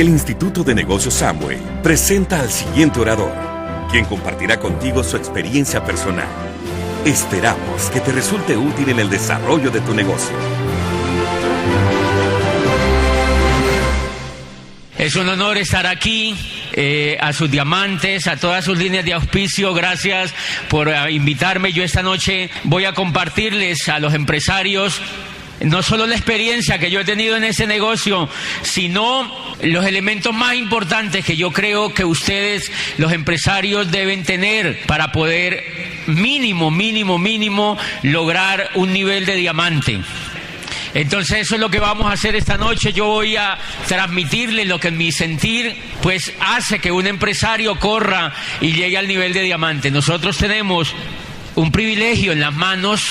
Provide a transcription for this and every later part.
El Instituto de Negocios Amway presenta al siguiente orador, quien compartirá contigo su experiencia personal. Esperamos que te resulte útil en el desarrollo de tu negocio. Es un honor estar aquí, a sus diamantes, a todas sus líneas de auspicio. Gracias por invitarme. Yo esta noche voy a compartirles a los empresarios no solo la experiencia que yo he tenido en ese negocio, sino los elementos más importantes que yo creo que ustedes, los empresarios, deben tener para poder mínimo lograr un nivel de diamante. Entonces eso es lo que vamos a hacer esta noche. Yo voy a transmitirles lo que en mi sentir pues hace que un empresario corra y llegue al nivel de diamante. Nosotros tenemos un privilegio en las manos.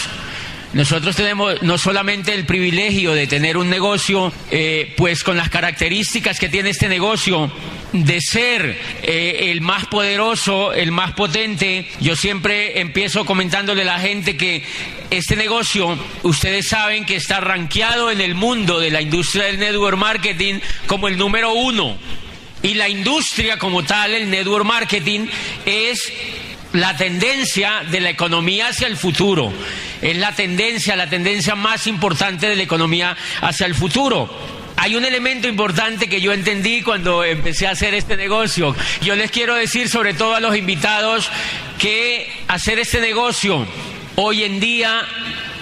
Nosotros tenemos no solamente el privilegio de tener un negocio pues con las características que tiene este negocio, de ser el más poderoso, el más potente. Yo siempre empiezo comentándole a la gente que este negocio, ustedes saben que está rankeado en el mundo de la industria del network marketing como el número 1. Y la industria como tal, el network marketing, es la tendencia de la economía hacia el futuro. Es la tendencia más importante de la economía hacia el futuro. Hay un elemento importante que yo entendí cuando empecé a hacer este negocio. Yo les quiero decir, sobre todo a los invitados, que hacer este negocio hoy en día,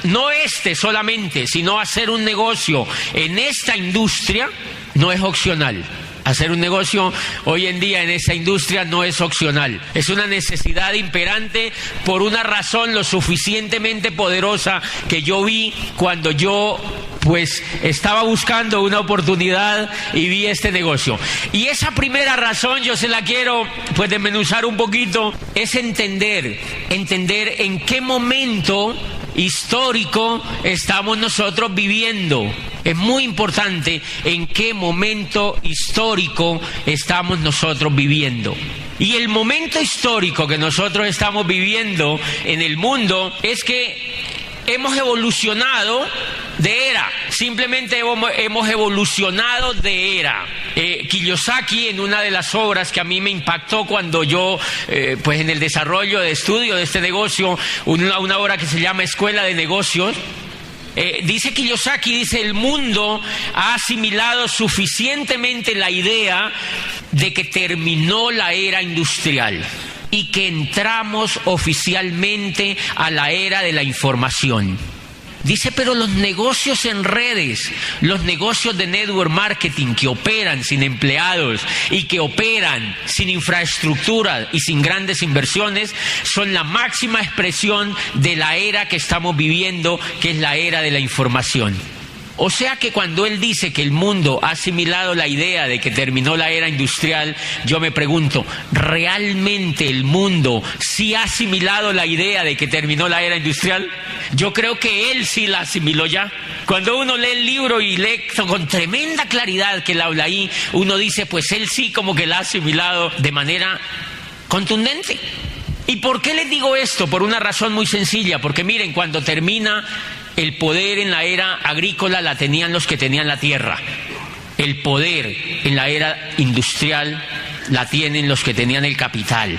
no solamente, sino hacer un negocio en esta industria, no es opcional. Hacer un negocio hoy en día en esa industria no es opcional. Es una necesidad imperante por una razón lo suficientemente poderosa que yo vi cuando yo pues estaba buscando una oportunidad y vi este negocio. Y esa primera razón yo se la quiero pues desmenuzar un poquito, es entender en qué momento histórico estamos nosotros viviendo. Es muy importante en qué momento histórico estamos nosotros viviendo. Y el momento histórico que nosotros estamos viviendo en el mundo es que hemos evolucionado de era, simplemente hemos evolucionado de era. Kiyosaki, en una de las obras que a mí me impactó cuando yo, pues en el desarrollo de estudio de este negocio, una obra que se llama Escuela de Negocios, dice Kiyosaki, el mundo ha asimilado suficientemente la idea de que terminó la era industrial y que entramos oficialmente a la era de la información. Dice, pero los negocios en redes, los negocios de network marketing que operan sin empleados y que operan sin infraestructura y sin grandes inversiones, son la máxima expresión de la era que estamos viviendo, que es la era de la información. O sea que cuando él dice que el mundo ha asimilado la idea de que terminó la era industrial, yo me pregunto, ¿realmente el mundo sí ha asimilado la idea de que terminó la era industrial? Yo creo que él sí la asimiló ya. Cuando uno lee el libro y lee con tremenda claridad que él habla ahí, uno dice, pues él sí como que la ha asimilado de manera contundente. ¿Y por qué les digo esto? Por una razón muy sencilla, porque miren, cuando termina el poder en la era agrícola la tenían los que tenían la tierra. El poder en la era industrial la tienen los que tenían el capital.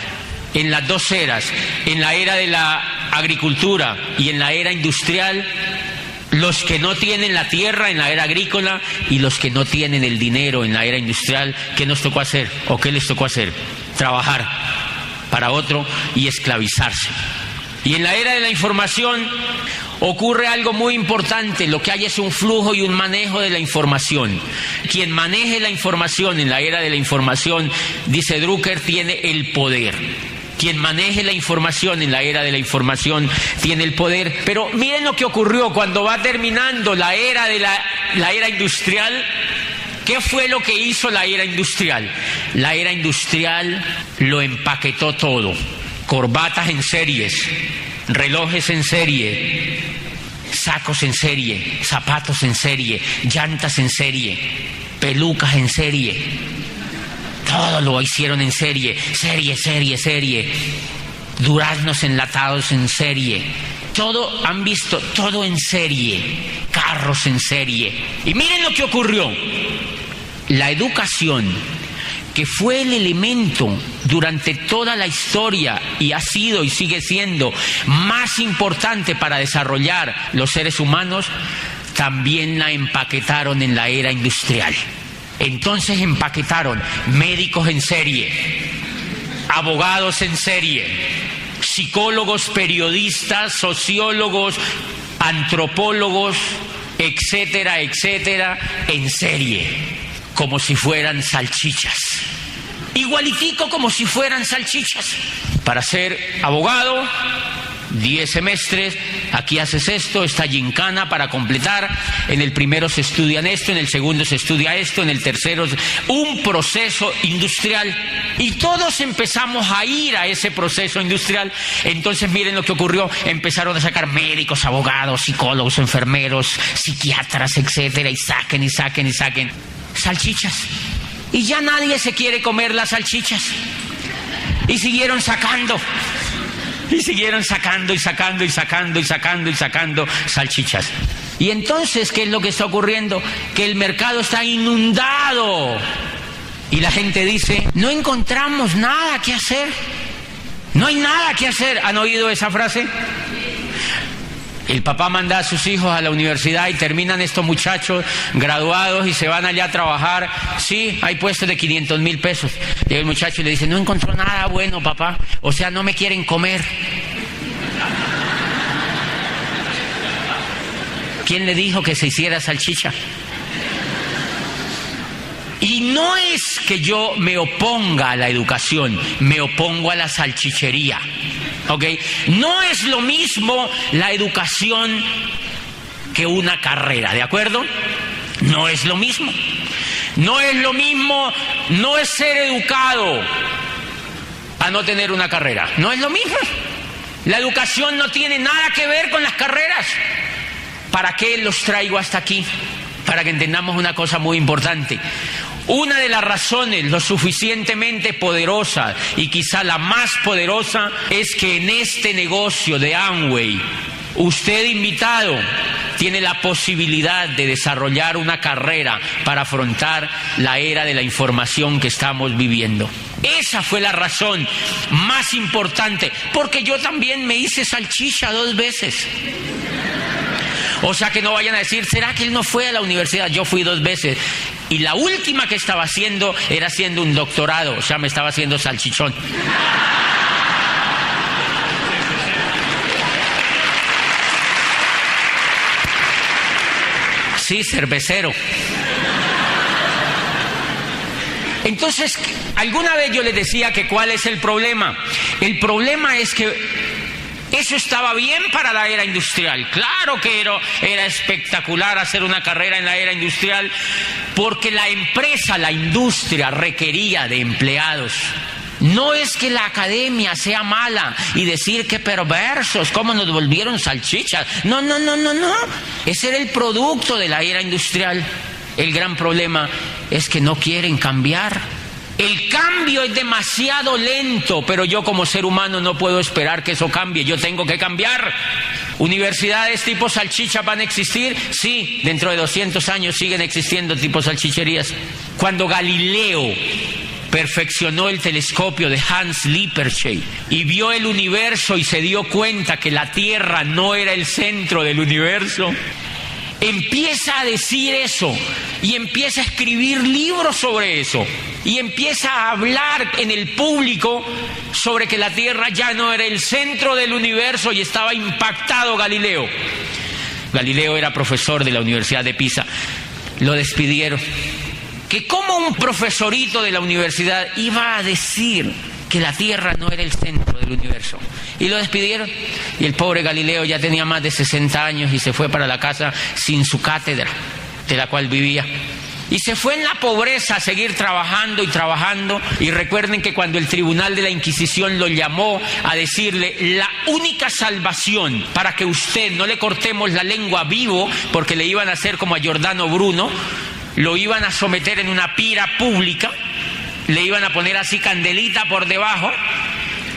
En las dos eras, en la era de la agricultura y en la era industrial, los que no tienen la tierra en la era agrícola y los que no tienen el dinero en la era industrial, ¿qué nos tocó hacer? ¿O qué les tocó hacer? Trabajar para otro y esclavizarse. Y en la era de la información ocurre algo muy importante. Lo que hay es un flujo y un manejo de la información. Quien maneje la información en la era de la información, dice Drucker, tiene el poder. Quien maneje la información en la era de la información tiene el poder. Pero miren lo que ocurrió cuando va terminando la era de la era industrial. ¿Qué fue lo que hizo la era industrial? La era industrial lo empaquetó todo. Corbatas en series, relojes en serie, sacos en serie, zapatos en serie, llantas en serie, pelucas en serie. Todo lo hicieron en serie, serie. Duraznos enlatados en serie. Todo, han visto, todo en serie. Carros en serie. Y miren lo que ocurrió. la educación, que fue el elemento durante toda la historia y ha sido y sigue siendo más importante para desarrollar los seres humanos, también la empaquetaron en la era industrial. Entonces empaquetaron médicos en serie, abogados en serie, psicólogos, periodistas, sociólogos, antropólogos, etcétera, etcétera, en serie, como si fueran salchichas. Igualitico como si fueran salchichas. Para ser abogado, 10 semestres, aquí haces esto, esta gincana para completar, en el primero se estudian esto, en el segundo se estudia esto, en el tercero, un proceso industrial. Y todos empezamos a ir a ese proceso industrial. Entonces miren lo que ocurrió, empezaron a sacar médicos, abogados, psicólogos, enfermeros, psiquiatras, etcétera, y saquen salchichas. Y ya nadie se quiere comer las salchichas. Y siguieron sacando. Y siguieron sacando salchichas. Y entonces, ¿qué es lo que está ocurriendo? Que el mercado está inundado. Y la gente dice, no encontramos nada que hacer. No hay nada que hacer. ¿Han oído esa frase? El papá manda a sus hijos a la universidad y terminan estos muchachos graduados y se van allá a trabajar. Sí, hay puestos de 500,000 pesos. Llega el muchacho y le dice, no encontró nada bueno, papá. O sea, no me quieren comer. ¿Quién le dijo que se hiciera salchicha? Y no es que yo me oponga a la educación, me opongo a la salchichería. ¿Ok? No es lo mismo la educación que una carrera, ¿de acuerdo? No es lo mismo. No es lo mismo, no es ser educado a no tener una carrera. No es lo mismo. La educación no tiene nada que ver con las carreras. ¿Para qué los traigo hasta aquí? Para que entendamos una cosa muy importante. Una de las razones lo suficientemente poderosa y quizá la más poderosa es que en este negocio de Amway, usted invitado tiene la posibilidad de desarrollar una carrera para afrontar la era de la información que estamos viviendo. Esa fue la razón más importante, porque yo también me hice salchicha 2 veces. O sea, que no vayan a decir, ¿será que él no fue a la universidad? Yo fui 2 veces. Y la última que estaba haciendo era haciendo un doctorado. O sea, me estaba haciendo salchichón. Sí, cervecero. Entonces, alguna vez yo les decía que ¿cuál es el problema? El problema es que eso estaba bien para la era industrial. Claro que era espectacular hacer una carrera en la era industrial, porque la empresa, la industria requería de empleados. No es que la academia sea mala y decir que perversos, cómo nos volvieron salchichas. No. Ese era el producto de la era industrial. El gran problema es que no quieren cambiar. El cambio es demasiado lento, pero yo como ser humano no puedo esperar que eso cambie. Yo tengo que cambiar. ¿Universidades tipo salchicha van a existir? Sí, dentro de 200 años siguen existiendo tipo salchicherías. Cuando Galileo perfeccionó el telescopio de Hans Lippershey y vio el universo y se dio cuenta que la Tierra no era el centro del universo, empieza a decir eso y empieza a escribir libros sobre eso y empieza a hablar en el público sobre que la Tierra ya no era el centro del universo, y estaba impactado Galileo. Galileo era profesor de la Universidad de Pisa. Lo despidieron. Que como un profesorito de la universidad iba a decir que la Tierra no era el centro del universo. Y lo despidieron. Y el pobre Galileo ya tenía más de 60 años y se fue para la casa sin su cátedra, de la cual vivía. Y se fue en la pobreza a seguir trabajando y trabajando. Y recuerden que cuando el tribunal de la Inquisición lo llamó a decirle, la única salvación para que usted no le cortemos la lengua vivo, porque le iban a hacer como a Giordano Bruno, lo iban a someter en una pira pública, le iban a poner así candelita por debajo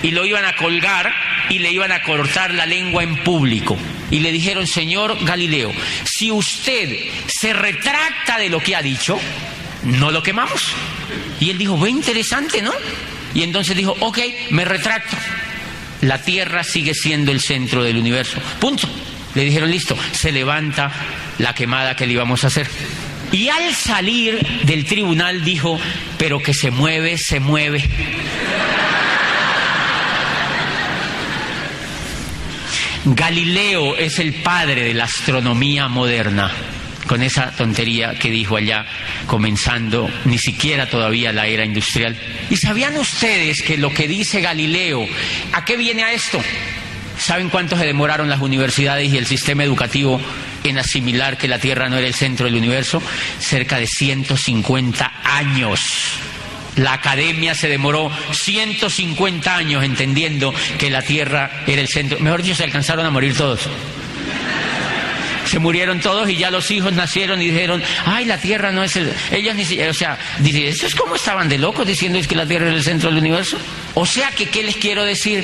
y lo iban a colgar y le iban a cortar la lengua en público. Y le dijeron, señor Galileo, si usted se retracta de lo que ha dicho, no lo quemamos. Y él dijo, ve, interesante, ¿no? Y entonces dijo, ok, me retracto. La Tierra sigue siendo el centro del universo. Punto. Le dijeron, listo, se levanta la quemada que le íbamos a hacer. Y al salir del tribunal dijo, pero que se mueve, se mueve. Galileo es el padre de la astronomía moderna, con esa tontería que dijo allá, comenzando ni siquiera todavía la era industrial. ¿Y sabían ustedes que lo que dice Galileo, a qué viene a esto? ¿Saben cuánto se demoraron las universidades y el sistema educativo en asimilar que la Tierra no era el centro del universo? Cerca de 150 años. La academia se demoró 150 años entendiendo que la Tierra era el centro. Mejor dicho, se alcanzaron a morir todos. Se murieron todos y ya los hijos nacieron y dijeron, ay, la Tierra no es el... Ellos ni siquiera, o sea, dicen, ¿eso es como estaban de locos diciendo que la Tierra era el centro del universo? O sea, que ¿qué les quiero decir?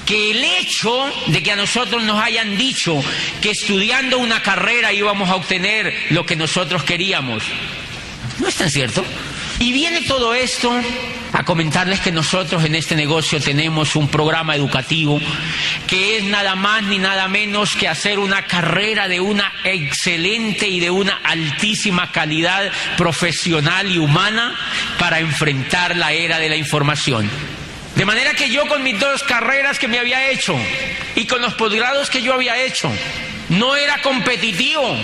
Que el hecho de que a nosotros nos hayan dicho que estudiando una carrera íbamos a obtener lo que nosotros queríamos, no es tan cierto. Y viene todo esto a comentarles que nosotros en este negocio tenemos un programa educativo que es nada más ni nada menos que hacer una carrera de una excelente y de una altísima calidad profesional y humana para enfrentar la era de la información. De manera que yo con mis 2 carreras que me había hecho y con los posgrados que yo había hecho, no era competitivo.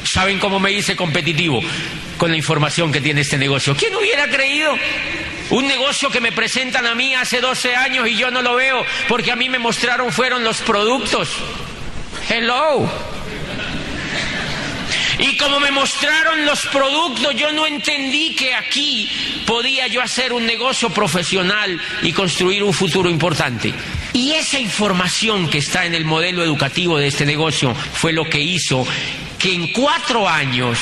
¿Saben cómo me hice competitivo? Con la información que tiene este negocio. ¿Quién hubiera creído? Un negocio que me presentan a mí hace 12 años y yo no lo veo porque a mí me mostraron fueron los productos. Hello. Y como me mostraron los productos, yo no entendí que aquí podía yo hacer un negocio profesional y construir un futuro importante. Y esa información que está en el modelo educativo de este negocio fue lo que hizo que en 4 años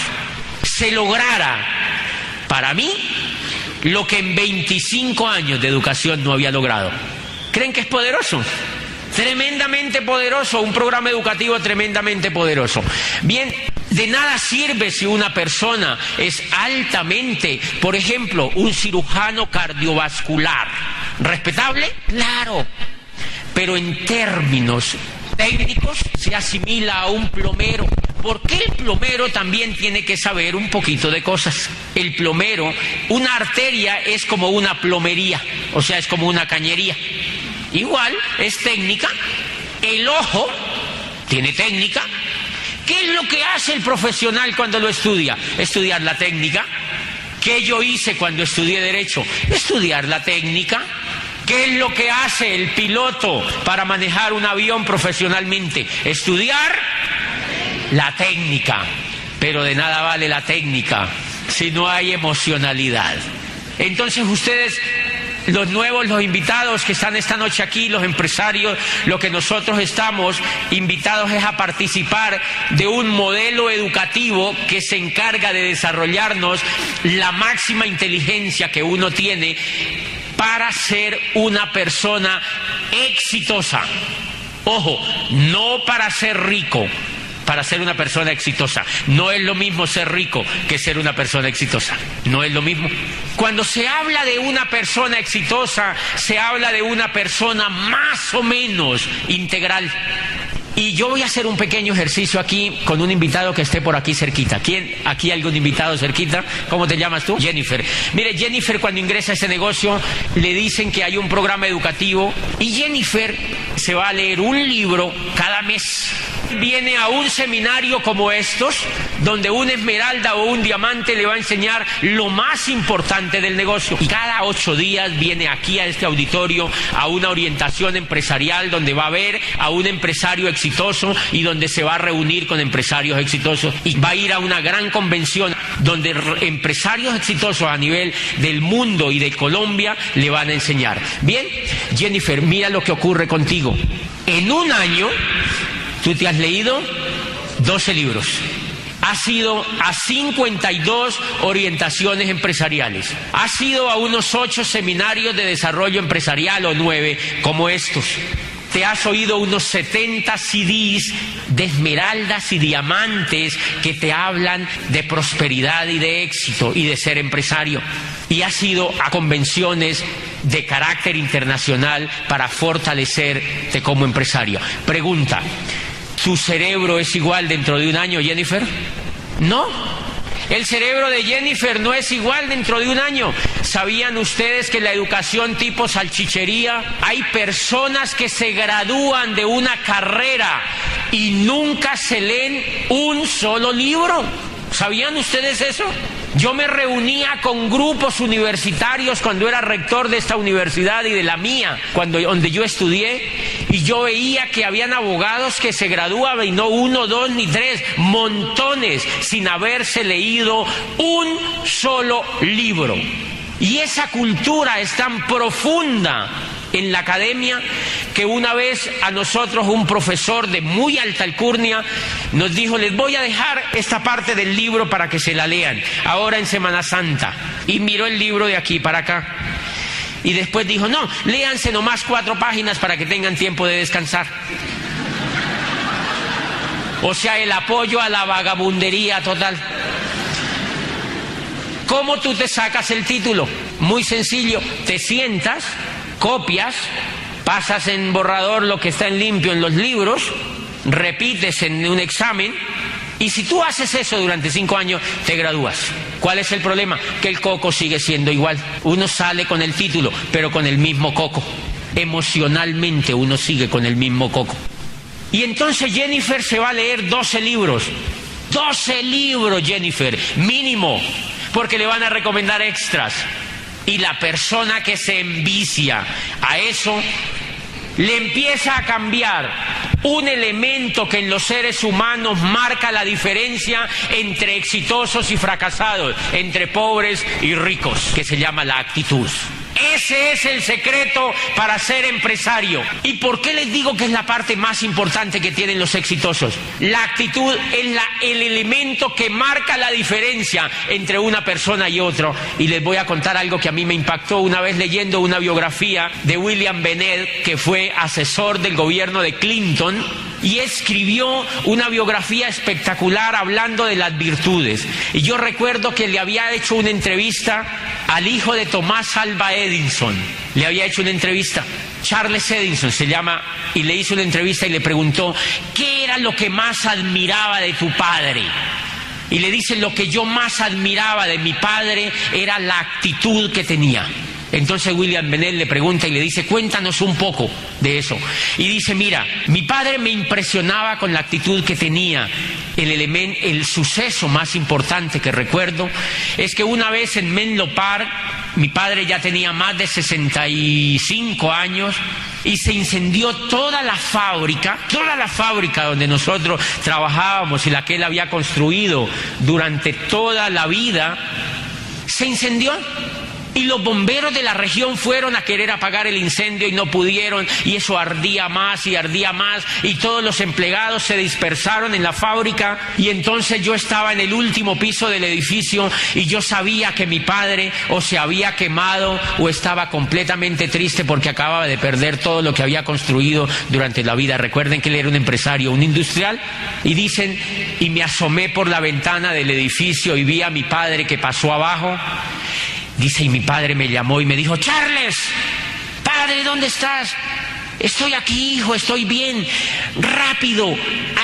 se lograra, para mí, lo que en 25 años de educación no había logrado. ¿Creen que es poderoso? Tremendamente poderoso, un programa educativo tremendamente poderoso. Bien, de nada sirve si una persona es altamente, por ejemplo, un cirujano cardiovascular. ¿Respetable? Claro. Pero en términos técnicos se asimila a un plomero. Porque el plomero también tiene que saber un poquito de cosas. El plomero, una arteria es como una plomería, o sea, es como una cañería. Igual, es técnica. El ojo tiene técnica. ¿Qué es lo que hace el profesional cuando lo estudia? Estudiar la técnica. ¿Qué yo hice cuando estudié Derecho? Estudiar la técnica. ¿Qué es lo que hace el piloto para manejar un avión profesionalmente? Estudiar la técnica. Pero de nada vale la técnica si no hay emocionalidad. Entonces ustedes, los nuevos, los invitados que están esta noche aquí, los empresarios, lo que nosotros estamos invitados es a participar de un modelo educativo que se encarga de desarrollarnos la máxima inteligencia que uno tiene para ser una persona exitosa. Ojo, no para ser rico, para ser una persona exitosa. No es lo mismo ser rico que ser una persona exitosa. No es lo mismo. Cuando se habla de una persona exitosa, se habla de una persona más o menos integral. Y yo voy a hacer un pequeño ejercicio aquí con un invitado que esté por aquí cerquita. ¿Quién? ¿Aquí algún invitado cerquita? ¿Cómo te llamas tú? Jennifer. Mire, Jennifer cuando ingresa a este negocio le dicen que hay un programa educativo y Jennifer se va a leer un libro cada mes. Viene a un seminario como estos, donde una esmeralda o un diamante le va a enseñar lo más importante del negocio. Y cada 8 días viene aquí a este auditorio a una orientación empresarial donde va a ver a un empresario exitoso y donde se va a reunir con empresarios exitosos. Y va a ir a una gran convención donde empresarios exitosos a nivel del mundo y de Colombia le van a enseñar. Bien, Jennifer, mira lo que ocurre contigo. En un año tú te has leído 12 libros. Has ido a 52 orientaciones empresariales. Has ido a unos 8 seminarios de desarrollo empresarial o 9 como estos. te has oído unos 70 CDs de esmeraldas y diamantes que te hablan de prosperidad y de éxito y de ser empresario. Y has ido a convenciones de carácter internacional para fortalecerte como empresario. Pregunta, ¿tu cerebro es igual dentro de un año, Jennifer? No. El cerebro de Jennifer no es igual dentro de un año. ¿Sabían ustedes que en la educación tipo salchichería hay personas que se gradúan de una carrera y nunca se leen un solo libro? ¿Sabían ustedes eso? Yo me reunía con grupos universitarios cuando era rector de esta universidad y de la mía, donde yo estudié, y yo veía que habían abogados que se gradúaban, y no 1, 2 ni 3, montones, sin haberse leído un solo libro. Y esa cultura es tan profunda en la academia que una vez a nosotros un profesor de muy alta alcurnia nos dijo: les voy a dejar esta parte del libro para que se la lean ahora en Semana Santa. Y miró el libro de aquí para acá y después dijo: no, léanse nomás 4 páginas para que tengan tiempo de descansar. O sea, el apoyo a la vagabundería total. ¿Cómo tú te sacas el título? Muy sencillo, te sientas, copias, pasas en borrador lo que está en limpio en los libros, repites en un examen, y si tú haces eso durante 5 años, te gradúas. ¿Cuál es el problema? Que el coco sigue siendo igual. Uno sale con el título, pero con el mismo coco. Emocionalmente uno sigue con el mismo coco. Y entonces Jennifer se va a leer 12 libros. 12 libros, Jennifer, mínimo, porque le van a recomendar extras. Y la persona que se envicia a eso, le empieza a cambiar un elemento que en los seres humanos marca la diferencia entre exitosos y fracasados, entre pobres y ricos, que se llama la actitud. Ese es el secreto para ser empresario. ¿Y por qué les digo que es la parte más importante que tienen los exitosos? La actitud es el elemento que marca la diferencia entre una persona y otro. Y les voy a contar algo que a mí me impactó una vez leyendo una biografía de William Bennett, que fue asesor del gobierno de Clinton, y escribió una biografía espectacular hablando de las virtudes. Y yo recuerdo que le había hecho una entrevista al hijo de Tomás Alva Edison. Le había hecho una entrevista, Charles Edison se llama, y le hizo una entrevista y le preguntó: ¿qué era lo que más admiraba de tu padre? Y le dice: lo que yo más admiraba de mi padre era la actitud que tenía. Entonces William Bennett le pregunta y le dice: cuéntanos un poco de eso. Y dice: mira, mi padre me impresionaba con la actitud que tenía. El suceso más importante que recuerdo es que una vez en Menlo Park, mi padre ya tenía más de 65 años, y se incendió toda la fábrica donde nosotros trabajábamos y la que él había construido durante toda la vida, se incendió. Y los bomberos de la región fueron a querer apagar el incendio y no pudieron, y eso ardía más, y todos los empleados se dispersaron en la fábrica. Y entonces yo estaba en el último piso del edificio y yo sabía que mi padre o se había quemado o estaba completamente triste porque acababa de perder todo lo que había construido durante la vida. Recuerden que él era un empresario, un industrial, y dicen, y me asomé por la ventana del edificio y vi a mi padre que pasó abajo. Dice, y mi padre me llamó y me dijo: Charles, padre, ¿dónde estás? Estoy aquí, hijo, estoy bien. Rápido,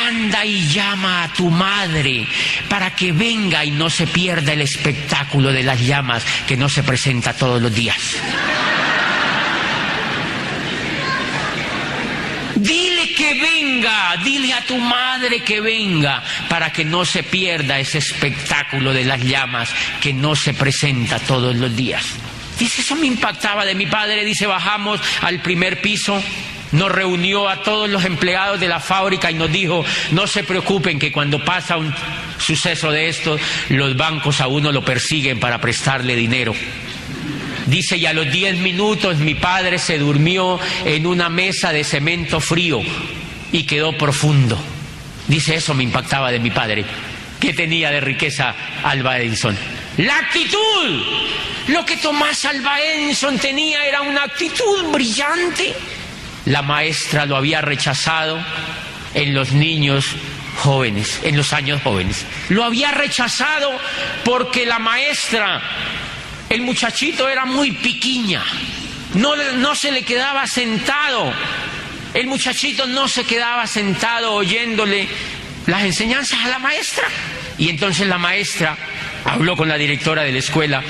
anda y llama a tu madre para que venga y no se pierda el espectáculo de las llamas que no se presenta todos los días. Dile que venga, dile a tu madre que venga para que no se pierda ese espectáculo de las llamas que no se presenta todos los días. Dice, eso me impactaba de mi padre. Dice, bajamos al primer piso, nos reunió a todos los empleados de la fábrica y nos dijo: no se preocupen, que cuando pasa un suceso de estos, los bancos a uno lo persiguen para prestarle dinero. Dice, y a los 10 minutos mi padre se durmió en una mesa de cemento frío y quedó profundo. Dice, eso me impactaba de mi padre. ¿Qué tenía de riqueza Alva Edison? ¡La actitud! Lo que Tomás Alva Edison tenía era una actitud brillante. La maestra lo había rechazado en los niños jóvenes, en los años jóvenes. Lo había rechazado porque la maestra, el muchachito era muy piquiña, no se le quedaba sentado. El muchachito no se quedaba sentado oyéndole las enseñanzas a la maestra. Y entonces la maestra habló con la directora de la escuela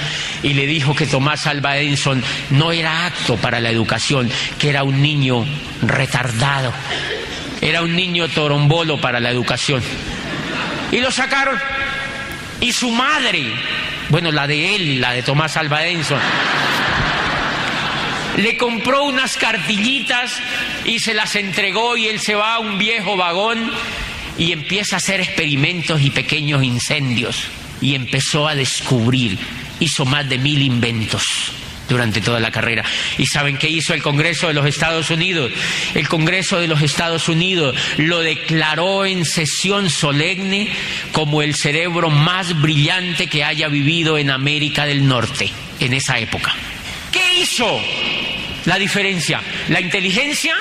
y le dijo que Tomás Alva Edison no era apto para la educación, que era un niño retardado, era un niño torombolo para la educación. Y lo sacaron. Y su madre, bueno, la de él, la de Tomás Alva Edison, le compró unas cartillitas y se las entregó, y él se va a un viejo vagón y empieza a hacer experimentos y pequeños incendios. Y empezó a descubrir, hizo más de 1000 inventos durante toda la carrera. ¿Y saben qué hizo el Congreso de los Estados Unidos? El Congreso de los Estados Unidos lo declaró en sesión solemne como el cerebro más brillante que haya vivido en América del Norte en esa época. ¿Qué hizo la diferencia? La inteligencia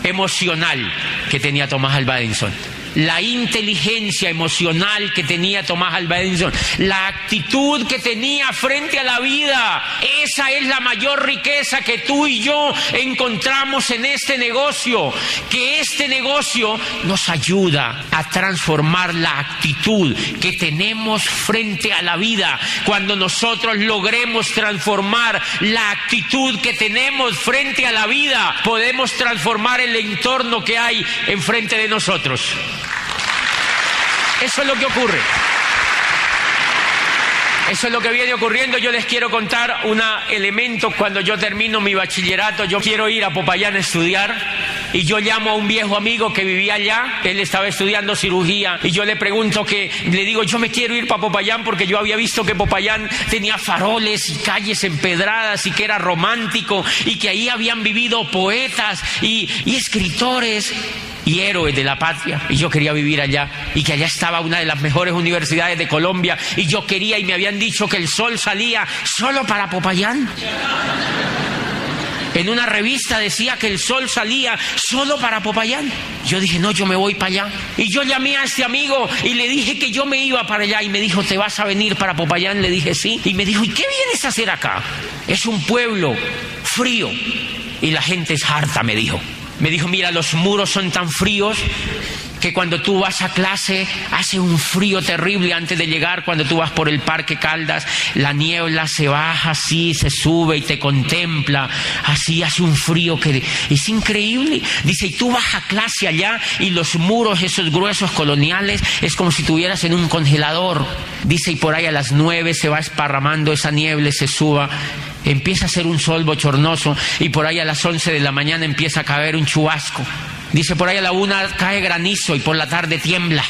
emocional que tenía Tomás Alva Edison. La inteligencia emocional que tenía Tomás Alva Edison, la actitud que tenía frente a la vida. Esa es la mayor riqueza que tú y yo encontramos en este negocio, que este negocio nos ayuda a transformar la actitud que tenemos frente a la vida. Cuando nosotros logremos transformar la actitud que tenemos frente a la vida, podemos transformar el entorno que hay enfrente de nosotros. Eso es lo que ocurre. Eso es lo que viene ocurriendo. Yo les quiero contar un elemento. Cuando yo termino mi bachillerato, yo quiero ir a Popayán a estudiar, y yo llamo a un viejo amigo que vivía allá. Él estaba estudiando cirugía, y yo le pregunto, le digo, yo me quiero ir para Popayán porque yo había visto que Popayán tenía faroles y calles empedradas y que era romántico y que ahí habían vivido poetas y escritores y héroes de la patria, y yo quería vivir allá, y que allá estaba una de las mejores universidades de Colombia, y yo quería, y me habían dicho que el sol salía solo para Popayán. En una revista decía que el sol salía solo para Popayán. Yo dije, no, yo me voy para allá. Y yo llamé a este amigo y le dije que yo me iba para allá, y me dijo, ¿te vas a venir para Popayán? Le dije, sí. Y me dijo, ¿y qué vienes a hacer acá? Es un pueblo frío y la gente es harta, me dijo. Me dijo, mira, los muros son tan fríos que cuando tú vas a clase hace un frío terrible antes de llegar. Cuando tú vas por el Parque Caldas, la niebla se baja así, se sube y te contempla, así hace un frío que es increíble. Dice, y tú vas a clase allá y los muros, esos gruesos coloniales, es como si estuvieras en un congelador. Dice, y por ahí a las 9 se va esparramando esa niebla, se suba. Empieza a hacer un sol bochornoso, y por ahí a las 11 de la mañana empieza a caer un chubasco. Dice, por ahí a la 1 cae granizo y por la tarde tiembla.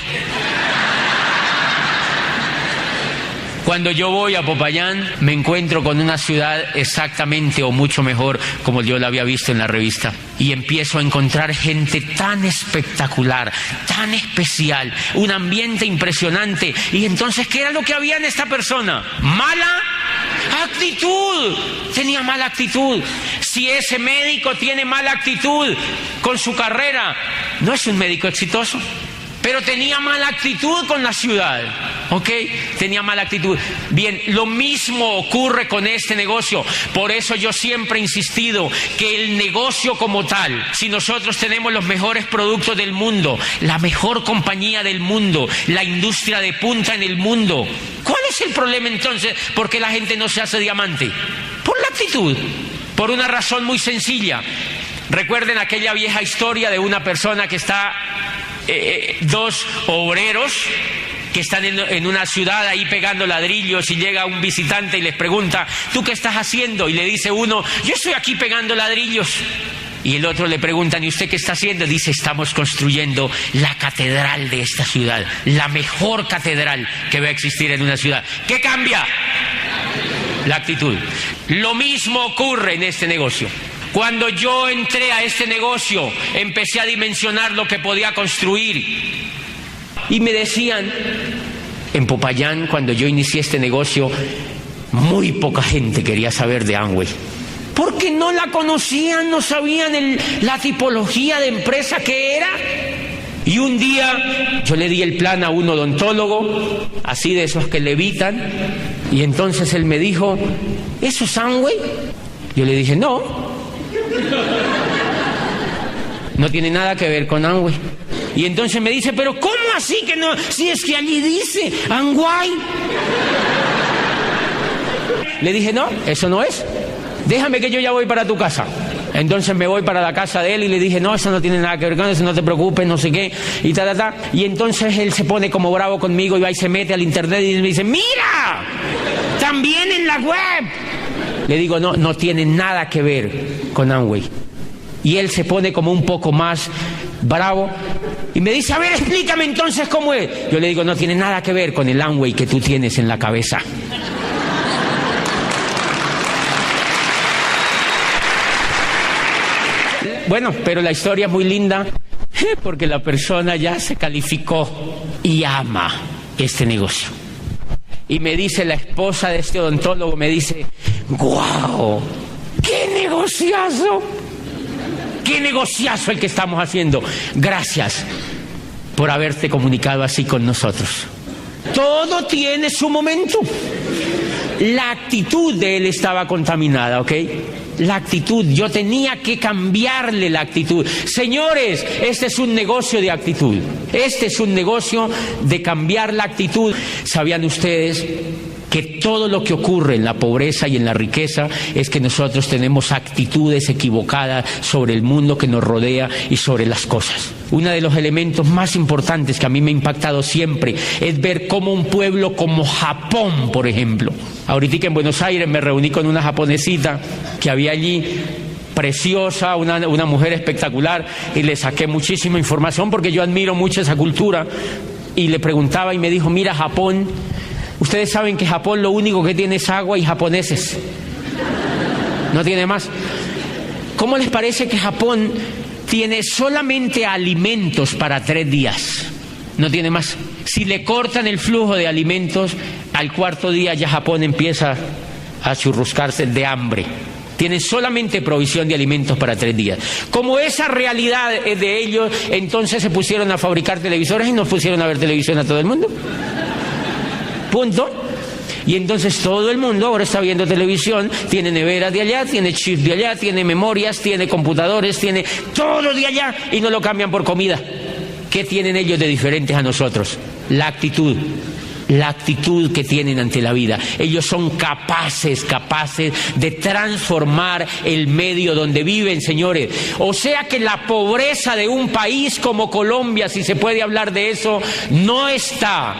Cuando yo voy a Popayán, me encuentro con una ciudad exactamente o mucho mejor como yo la había visto en la revista. Y empiezo a encontrar gente tan espectacular, tan especial, un ambiente impresionante. Y entonces, ¿qué era lo que había en esta persona? Mala actitud. Tenía mala actitud. Si ese médico tiene mala actitud con su carrera, no es un médico exitoso. Pero tenía mala actitud con la ciudad, ¿ok? Tenía mala actitud. Bien, lo mismo ocurre con este negocio. Por eso yo siempre he insistido que el negocio como tal, si nosotros tenemos los mejores productos del mundo, la mejor compañía del mundo, la industria de punta en el mundo, ¿cuál es el problema entonces? ¿Por qué la gente no se hace diamante? Por la actitud. Por una razón muy sencilla. Recuerden aquella vieja historia de una persona que está... dos obreros que están en una ciudad ahí pegando ladrillos, y llega un visitante y les pregunta, ¿tú qué estás haciendo? Y le dice uno, yo estoy aquí pegando ladrillos. Y el otro le preguntan, ¿y usted qué está haciendo? Dice, estamos construyendo la catedral de esta ciudad, la mejor catedral que va a existir en una ciudad. ¿Qué cambia? La actitud. Lo mismo ocurre en este negocio. Cuando yo entré a este negocio, empecé a dimensionar lo que podía construir. Y me decían, en Popayán, cuando yo inicié este negocio, muy poca gente quería saber de Amway. porque no la conocían, no sabían la tipología de empresa que era. Y un día yo le di el plan a un odontólogo, así de esos que levitan, y entonces él me dijo, ¿eso es Amway? Yo le dije, no tiene nada que ver con Amway. Y entonces me dice, pero ¿cómo así que no? Si es que allí dice Amway. Le dije, no, eso no es. Déjame que yo ya voy para tu casa. Entonces me voy para la casa de él y le dije, no, eso no tiene nada que ver con eso, no te preocupes, no sé qué, y ta. Y entonces él se pone como bravo conmigo y va y se mete al internet y me dice, ¡mira! ¡También en la web! Le digo, no tiene nada que ver con Amway. Y él se pone como un poco más bravo y me dice, a ver, explícame entonces cómo es. Yo le digo, no tiene nada que ver con el Amway que tú tienes en la cabeza. Bueno, pero la historia es muy linda porque la persona ya se calificó y ama este negocio. Y me dice la esposa de este odontólogo, me dice, ¡guau! ¡Qué negociazo! ¡Qué negociazo el que estamos haciendo! Gracias por haberte comunicado así con nosotros. Todo tiene su momento. La actitud de él estaba contaminada, ¿ok? La actitud, yo tenía que cambiarle la actitud. Señores, este es un negocio de actitud. Este es un negocio de cambiar la actitud. ¿Sabían ustedes que todo lo que ocurre en la pobreza y en la riqueza es que nosotros tenemos actitudes equivocadas sobre el mundo que nos rodea y sobre las cosas? Uno de los elementos más importantes que a mí me ha impactado siempre es ver cómo un pueblo como Japón, por ejemplo. Ahorita en Buenos Aires me reuní con una japonesita que había allí, preciosa, una mujer espectacular, y le saqué muchísima información porque yo admiro mucho esa cultura. Y le preguntaba y me dijo, mira, Japón, ustedes saben que Japón lo único que tiene es agua y japoneses. No tiene más. ¿Cómo les parece que Japón tiene solamente alimentos para 3 días? No tiene más. Si le cortan el flujo de alimentos, al 4.º día ya Japón empieza a churruscarse de hambre. Tienen solamente provisión de alimentos para 3 días. Como esa realidad es de ellos, entonces se pusieron a fabricar televisores y nos pusieron a ver televisión a todo el mundo. Punto. Y entonces todo el mundo ahora está viendo televisión, tiene neveras de allá, tiene chips de allá, tiene memorias, tiene computadores, tiene todo de allá y no lo cambian por comida. ¿Qué tienen ellos de diferentes a nosotros? La actitud que tienen ante la vida. Ellos son capaces de transformar el medio donde viven, señores. O sea que la pobreza de un país como Colombia, si se puede hablar de eso, no está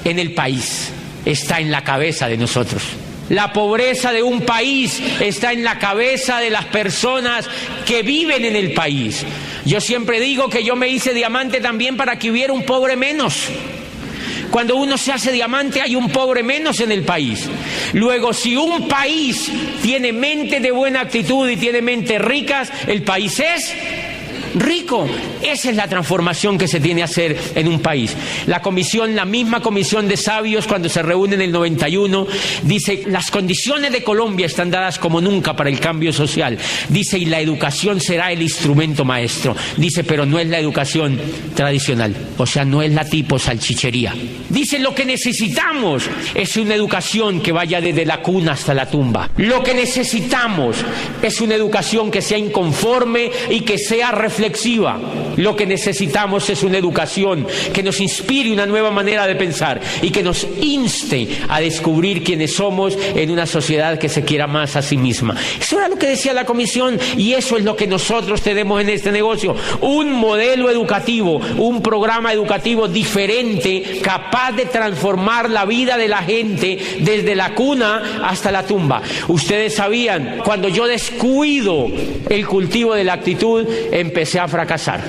en el país, está en la cabeza de nosotros. La pobreza de un país está en la cabeza de las personas que viven en el país. Yo siempre digo que yo me hice diamante también para que hubiera un pobre menos. Cuando uno se hace diamante hay un pobre menos en el país. Luego, si un país tiene mente de buena actitud y tiene mentes ricas, el país es rico. Esa es la transformación que se tiene que hacer en un país. La misma comisión de sabios, cuando se reúne en el 91, dice, las condiciones de Colombia están dadas como nunca para el cambio social. Dice, y la educación será el instrumento maestro. Dice, pero no es la educación tradicional. O sea, no es la tipo salchichería. Dice, lo que necesitamos es una educación que vaya desde la cuna hasta la tumba. Lo que necesitamos es una educación que sea inconforme y que sea reflexiva. Lo que necesitamos es una educación que nos inspire una nueva manera de pensar y que nos inste a descubrir quiénes somos en una sociedad que se quiera más a sí misma. Eso era lo que decía la comisión y eso es lo que nosotros tenemos en este negocio. Un modelo educativo, un programa educativo diferente, capaz de transformar la vida de la gente desde la cuna hasta la tumba. Ustedes sabían, cuando yo descuido el cultivo de la actitud, empecé a fracasar.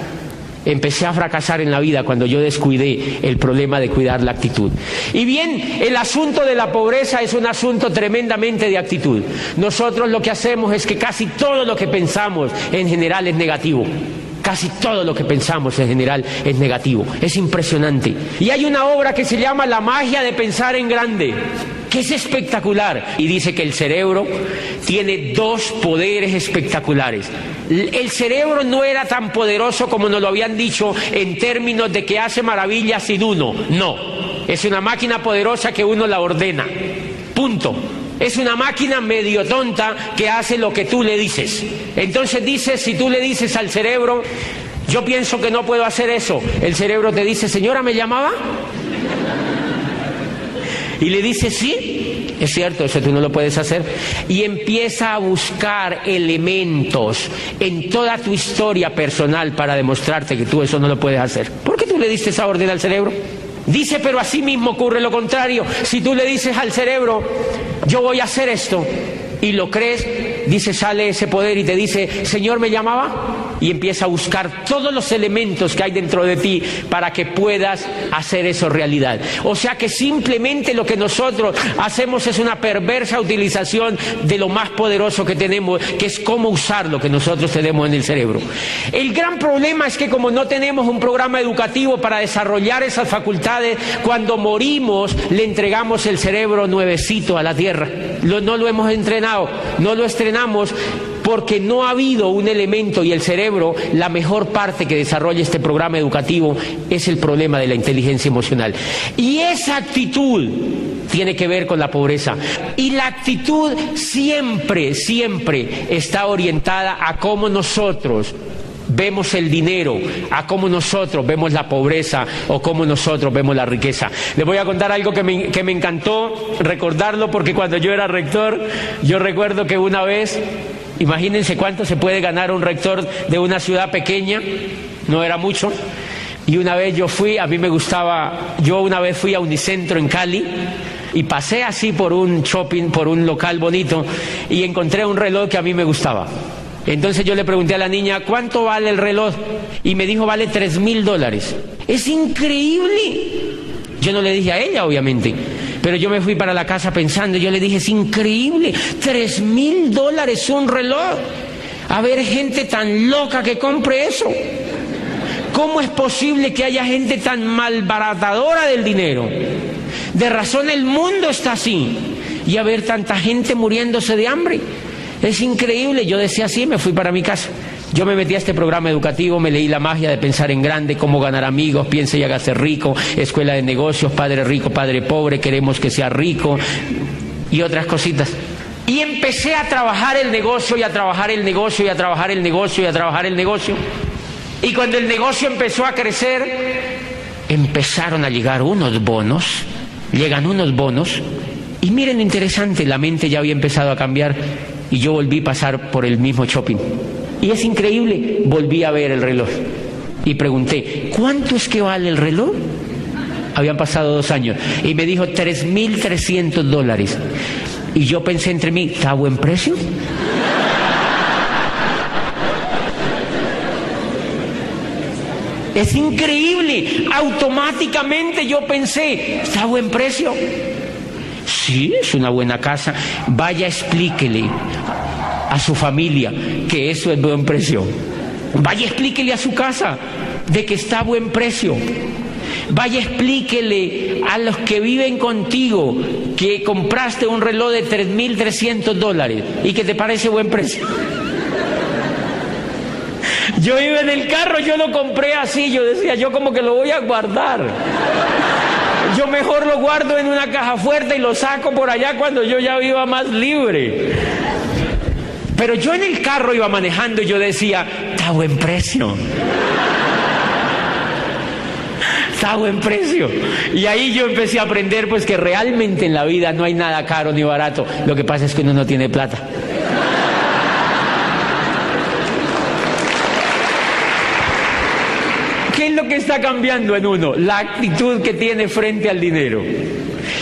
Empecé a fracasar en la vida cuando yo descuidé el problema de cuidar la actitud. Y bien, el asunto de la pobreza es un asunto tremendamente de actitud. Nosotros lo que hacemos es que casi todo lo que pensamos en general es negativo. Casi todo lo que pensamos en general es negativo. Es impresionante. Y hay una obra que se llama La magia de pensar en grande. que es espectacular. Y dice que el cerebro tiene dos poderes espectaculares. El cerebro no era tan poderoso como nos lo habían dicho en términos de que hace maravillas sin uno. No, es una máquina poderosa que uno la ordena. Punto. Es una máquina medio tonta que hace lo que tú le dices. Entonces dices, si tú le dices al cerebro, yo pienso que no puedo hacer eso, el cerebro te dice, señora, ¿me llamaba? Y le dice, sí, es cierto, eso tú no lo puedes hacer. Y empieza a buscar elementos en toda tu historia personal para demostrarte que tú eso no lo puedes hacer. ¿Por qué tú le diste esa orden al cerebro? Dice, pero así mismo ocurre lo contrario. Si tú le dices al cerebro, yo voy a hacer esto, y lo crees, dice, sale ese poder y te dice, Señor, ¿me llamaba? Y empieza a buscar todos los elementos que hay dentro de ti para que puedas hacer eso realidad. O sea que simplemente lo que nosotros hacemos es una perversa utilización de lo más poderoso que tenemos, que es cómo usar lo que nosotros tenemos en el cerebro. El gran problema es que como no tenemos un programa educativo para desarrollar esas facultades, cuando morimos le entregamos el cerebro nuevecito a la tierra. No lo hemos entrenado, no lo estrenamos, porque no ha habido un elemento, y el cerebro, la mejor parte que desarrolla este programa educativo es el problema de la inteligencia emocional. Y esa actitud tiene que ver con la pobreza. Y la actitud siempre está orientada a cómo nosotros vemos el dinero, a cómo nosotros vemos la pobreza o cómo nosotros vemos la riqueza. Les voy a contar algo que me encantó recordarlo, porque cuando yo era rector, yo recuerdo que una vez, imagínense cuánto se puede ganar un rector de una ciudad pequeña, no era mucho, y una vez yo fui, a mí me gustaba, yo una vez fui a Unicentro en Cali, y pasé así por un shopping, por un local bonito, y encontré un reloj que a mí me gustaba. Entonces yo le pregunté a la niña, ¿cuánto vale el reloj? Y me dijo, vale $3,000. ¡Es increíble! Yo no le dije a ella, obviamente, pero yo me fui para la casa pensando, yo le dije, es increíble, $3,000 un reloj. A ver, gente tan loca que compre eso. ¿Cómo es posible que haya gente tan malbaratadora del dinero? De razón el mundo está así. Y a ver tanta gente muriéndose de hambre. Es increíble. Yo decía así, me fui para mi casa. Yo me metí a este programa educativo, me leí La magia de pensar en grande, cómo ganar amigos, piense y hágase rico, escuela de negocios, padre rico, padre pobre, queremos que sea rico, y otras cositas. Y empecé a trabajar el negocio, y a trabajar el negocio, y a trabajar el negocio, y a trabajar el negocio. Y cuando el negocio empezó a crecer, empezaron a llegar unos bonos, llegan unos bonos, y miren lo interesante, la mente ya había empezado a cambiar, y yo volví a pasar por el mismo shopping. Y es increíble, volví a ver el reloj y pregunté, ¿cuánto es que vale el reloj? Habían pasado 2 años y me dijo $3,300. Y yo pensé entre mí, ¿está a buen precio? Es increíble, automáticamente yo pensé, ¿está a buen precio? Sí, es una buena casa. Vaya, explíquele a su familia que eso es buen precio. Vaya, explíquele a su casa de que está a buen precio. Vaya, explíquele a los que viven contigo que compraste un reloj de $3,300 y que te parece buen precio. Yo iba en el carro, yo lo compré así, yo decía, yo como que lo voy a guardar. Yo mejor lo guardo en una caja fuerte y lo saco por allá cuando yo ya viva más libre. Pero yo en el carro iba manejando y yo decía, está a buen precio. Está a buen precio. Y ahí yo empecé a aprender pues que realmente en la vida no hay nada caro ni barato. Lo que pasa es que uno no tiene plata. ¿Qué es lo que está cambiando en uno? La actitud que tiene frente al dinero.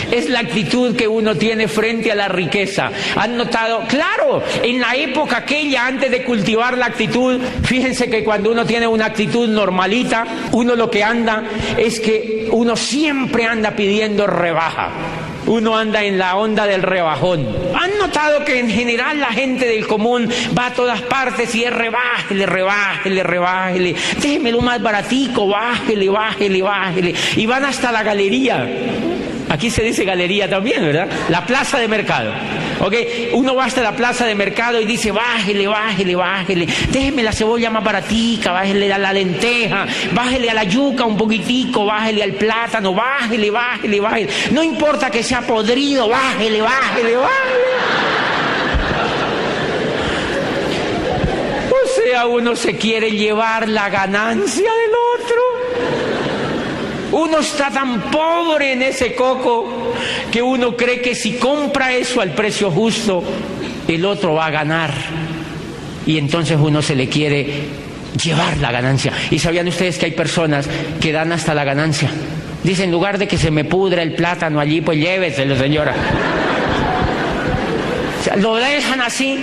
Es la actitud que uno tiene frente a la riqueza. ¿Han notado? Claro, en la época aquella, antes de cultivar la actitud, fíjense que cuando uno tiene una actitud normalita, uno lo que anda es que uno siempre anda pidiendo rebaja. Uno anda en la onda del rebajón. ¿Han notado que en general la gente del común va a todas partes y es rebájele, rebájele, rebájele, déjemelo más baratico, bájele, bájele, bájele? Y van hasta la galería Aquí se dice galería también, ¿verdad? La plaza de mercado. ¿Ok? Uno va hasta la plaza de mercado y dice, bájele, bájele, bájele. Déjeme la cebolla más baratica, bájele a la lenteja, bájele a la yuca un poquitico, bájele al plátano, bájele, bájele, bájele. No importa que sea podrido, bájele, bájele, bájele. O sea, uno se quiere llevar la ganancia del otro. Uno está tan pobre en ese coco que uno cree que si compra eso al precio justo, el otro va a ganar. Y entonces uno se le quiere llevar la ganancia. ¿Y sabían ustedes que hay personas que dan hasta la ganancia? Dicen, en lugar de que se me pudra el plátano allí, pues lléveselo, señora. O sea, lo dejan así.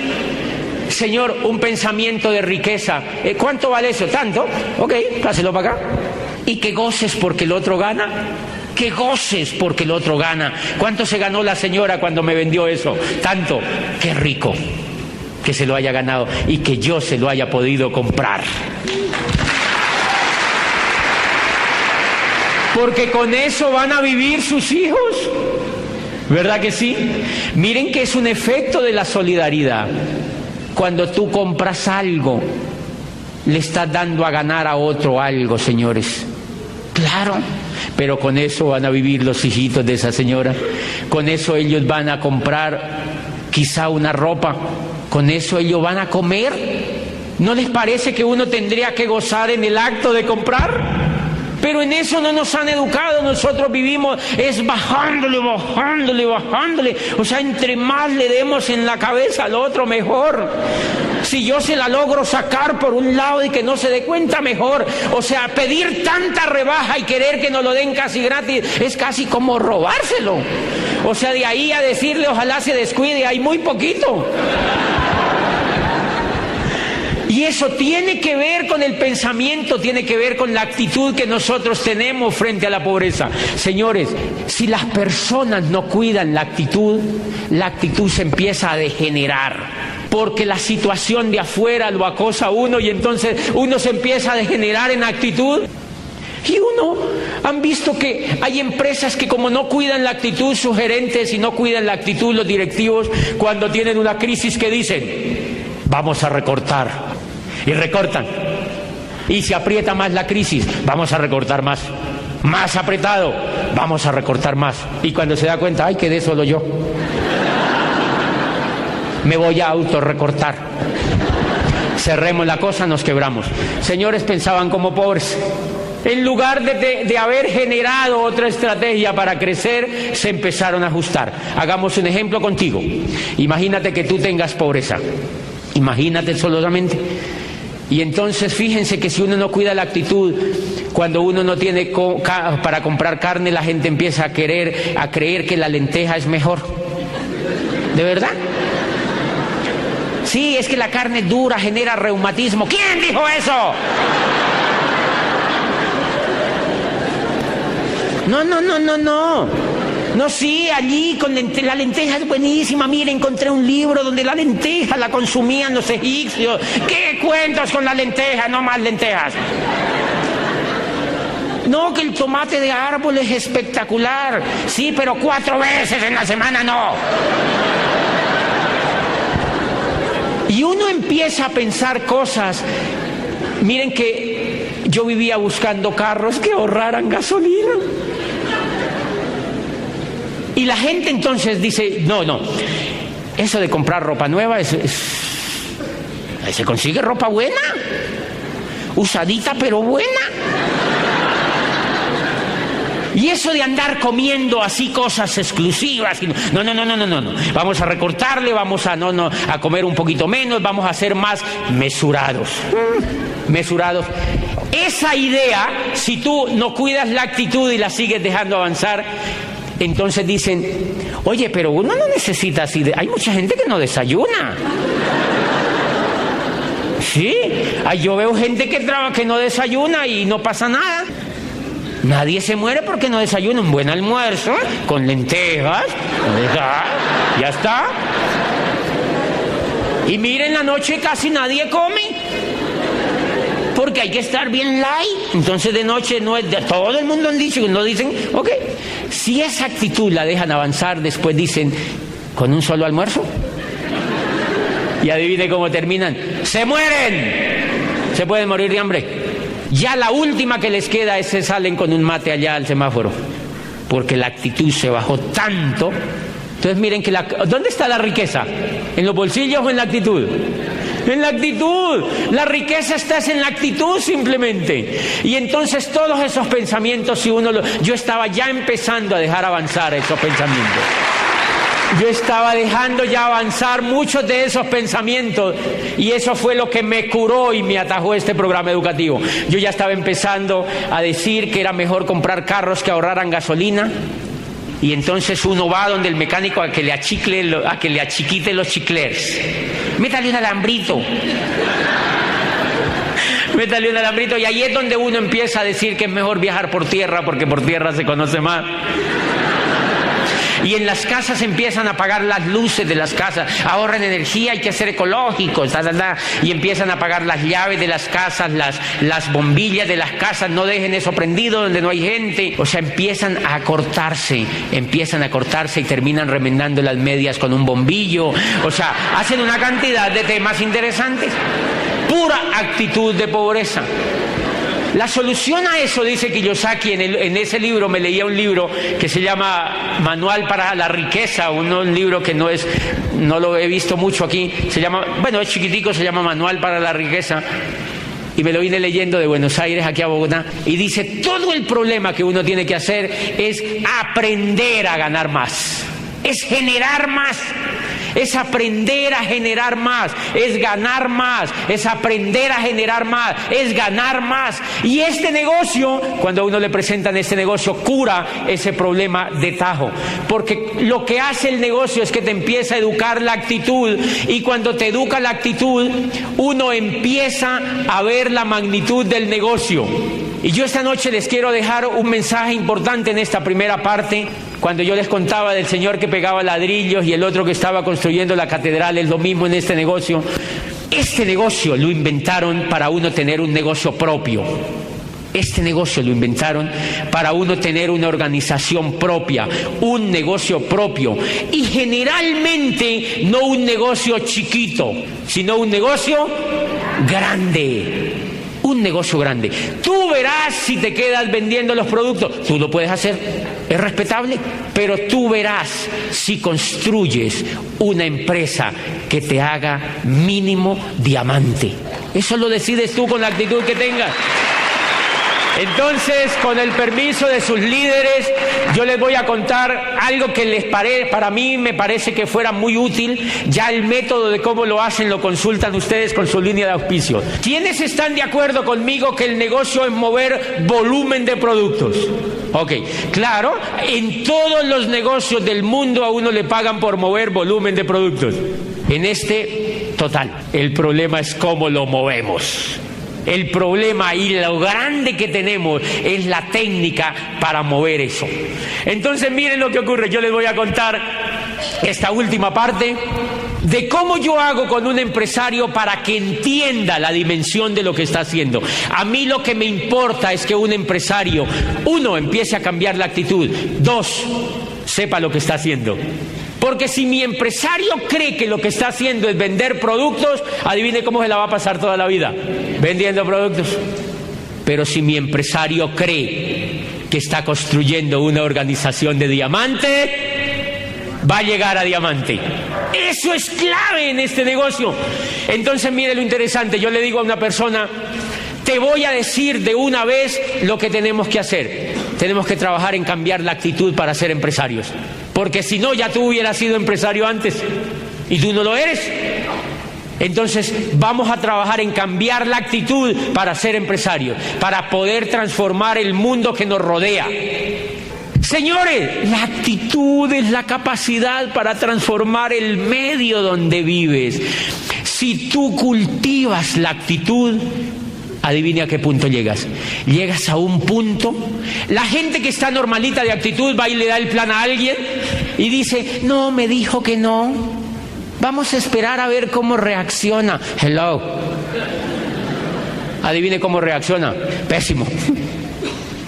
Señor, un pensamiento de riqueza. ¿Cuánto vale eso? ¿Tanto? Ok, páselo para acá. Y que goces porque el otro gana. Que goces porque el otro gana. ¿Cuánto se ganó la señora cuando me vendió eso? Tanto. Qué rico que se lo haya ganado y que yo se lo haya podido comprar. Porque con eso van a vivir sus hijos. ¿Verdad que sí? Miren que es un efecto de la solidaridad. Cuando tú compras algo, le estás dando a ganar a otro algo, señores. Claro, pero con eso van a vivir los hijitos de esa señora. Con eso ellos van a comprar quizá una ropa. Con eso ellos van a comer. ¿No les parece que uno tendría que gozar en el acto de comprar? Pero en eso no nos han educado. Nosotros vivimos es bajándole, bajándole, bajándole. O sea, entre más le demos en la cabeza al otro, mejor. Si yo se la logro sacar por un lado y que no se dé cuenta, mejor. O sea, pedir tanta rebaja y querer que nos lo den casi gratis es casi como robárselo. O sea, de ahí a decirle ojalá se descuide, hay muy poquito. Y eso tiene que ver con el pensamiento, tiene que ver con la actitud que nosotros tenemos frente a la pobreza. Señores, si las personas no cuidan la actitud se empieza a degenerar. Porque la situación de afuera lo acosa a uno y entonces uno se empieza a degenerar en actitud. Y han visto que hay empresas que como no cuidan la actitud, sus gerentes, y no cuidan la actitud, los directivos, cuando tienen una crisis, ¿qué dicen? Vamos a recortar. Y recortan. Y se aprieta más la crisis, vamos a recortar más. Más apretado, vamos a recortar más. Y cuando se da cuenta, ay, quedé solo yo. Me voy a autorrecortar. Cerremos la cosa, nos quebramos. Señores, pensaban como pobres. En lugar de haber generado otra estrategia para crecer, se empezaron a ajustar. Hagamos un ejemplo contigo. Imagínate que tú tengas pobreza. Imagínate solamente. Y entonces fíjense que si uno no cuida la actitud, cuando uno no tiene para comprar carne, la gente empieza a creer que la lenteja es mejor. ¿De verdad? Sí, es que la carne dura genera reumatismo. ¿Quién dijo eso? No, sí, allí con la lenteja es buenísima. Mire, encontré un libro donde la lenteja la consumían los egipcios. ¿Qué cuentos con la lenteja? No más lentejas. No, que el tomate de árbol es espectacular. Sí, pero 4 veces en la semana no. Y uno empieza a pensar cosas. Miren que yo vivía buscando carros que ahorraran gasolina. Y la gente entonces dice, no, eso de comprar ropa nueva, se consigue ropa buena, usadita pero buena. Y eso de andar comiendo así cosas exclusivas, no, vamos a recortarle, vamos a comer un poquito menos, vamos a ser más mesurados. Esa idea, si tú no cuidas la actitud y la sigues dejando avanzar, entonces dicen, oye, pero uno no necesita así. Hay mucha gente que no desayuna. Sí, yo veo gente que no desayuna y no pasa nada. Nadie se muere porque no desayuna. Un buen almuerzo con lentejas, ya está. Y miren, la noche casi nadie come. Porque hay que estar bien light. Entonces de noche no es todo el mundo han dicho, no dicen, ok. Si esa actitud la dejan avanzar, después dicen, ¿con un solo almuerzo? Y adivine cómo terminan. ¡Se mueren! Se pueden morir de hambre. Ya la última que les queda es que salen con un mate allá al semáforo, porque la actitud se bajó tanto. Entonces miren que ¿dónde está la riqueza? ¿En los bolsillos o en la actitud? En la actitud. La riqueza está en la actitud simplemente. Y entonces todos esos pensamientos, yo estaba ya empezando a dejar avanzar esos pensamientos. Yo estaba dejando ya avanzar muchos de esos pensamientos, y eso fue lo que me curó y me atajó este programa educativo. Yo ya estaba empezando a decir que era mejor comprar carros que ahorraran gasolina, y entonces uno va donde el mecánico a que le achiquite los chiclers. Métale un alambrito. Métale un alambrito, y ahí es donde uno empieza a decir que es mejor viajar por tierra, porque por tierra se conoce más. Y en las casas empiezan a apagar las luces de las casas, ahorren energía, hay que ser ecológicos, y empiezan a apagar las llaves de las casas, las bombillas de las casas, no dejen eso prendido donde no hay gente. O sea, empiezan a cortarse y terminan remendando las medias con un bombillo. O sea, hacen una cantidad de temas interesantes. Pura actitud de pobreza. La solución a eso, dice Kiyosaki, en ese libro, me leía un libro que se llama Manual para la Riqueza, un libro que no lo he visto mucho aquí, es chiquitico, se llama Manual para la Riqueza, y me lo vine leyendo de Buenos Aires aquí a Bogotá, y dice, todo el problema que uno tiene que hacer es aprender a ganar más, es generar más. Es aprender a generar más, es ganar más, es aprender a generar más, es ganar más. Y este negocio, cuando a uno le presentan este negocio, cura ese problema de tajo. Porque lo que hace el negocio es que te empieza a educar la actitud, y cuando te educa la actitud, uno empieza a ver la magnitud del negocio. Y yo esta noche les quiero dejar un mensaje importante en esta primera parte. Cuando yo les contaba del señor que pegaba ladrillos y el otro que estaba construyendo la catedral, es lo mismo en este negocio. Este negocio lo inventaron para uno tener un negocio propio. Este negocio lo inventaron para uno tener una organización propia, un negocio propio. Y generalmente no un negocio chiquito, sino un negocio grande. Un negocio grande. Tú verás si te quedas vendiendo los productos. Tú lo puedes hacer, es respetable, pero tú verás si construyes una empresa que te haga mínimo diamante. Eso lo decides tú con la actitud que tengas. Entonces, con el permiso de sus líderes, yo les voy a contar algo que para mí me parece que fuera muy útil. Ya el método de cómo lo hacen lo consultan ustedes con su línea de auspicio. ¿Quiénes están de acuerdo conmigo que el negocio es mover volumen de productos? Ok, claro, en todos los negocios del mundo a uno le pagan por mover volumen de productos. En este, total. El problema es cómo lo movemos. El problema y lo grande que tenemos es la técnica para mover eso. Entonces miren lo que ocurre. Yo les voy a contar esta última parte de cómo yo hago con un empresario para que entienda la dimensión de lo que está haciendo. A mí lo que me importa es que un empresario, uno, empiece a cambiar la actitud, dos, sepa lo que está haciendo. Porque si mi empresario cree que lo que está haciendo es vender productos, adivine cómo se la va a pasar toda la vida, vendiendo productos. Pero si mi empresario cree que está construyendo una organización de diamante, va a llegar a diamante. Eso es clave en este negocio. Entonces mire lo interesante, yo le digo a una persona, te voy a decir de una vez lo que tenemos que hacer. Tenemos que trabajar en cambiar la actitud para ser empresarios. Porque si no, ya tú hubieras sido empresario antes y tú no lo eres. Entonces vamos a trabajar en cambiar la actitud para ser empresarios, para poder transformar el mundo que nos rodea. Señores, la actitud es la capacidad para transformar el medio donde vives. Si tú cultivas la actitud, adivine a qué punto llegas. Llegas a un punto. La gente que está normalita de actitud va y le da el plan a alguien y dice, no, me dijo que no. Vamos a esperar a ver cómo reacciona. Hello. Adivine cómo reacciona. Pésimo.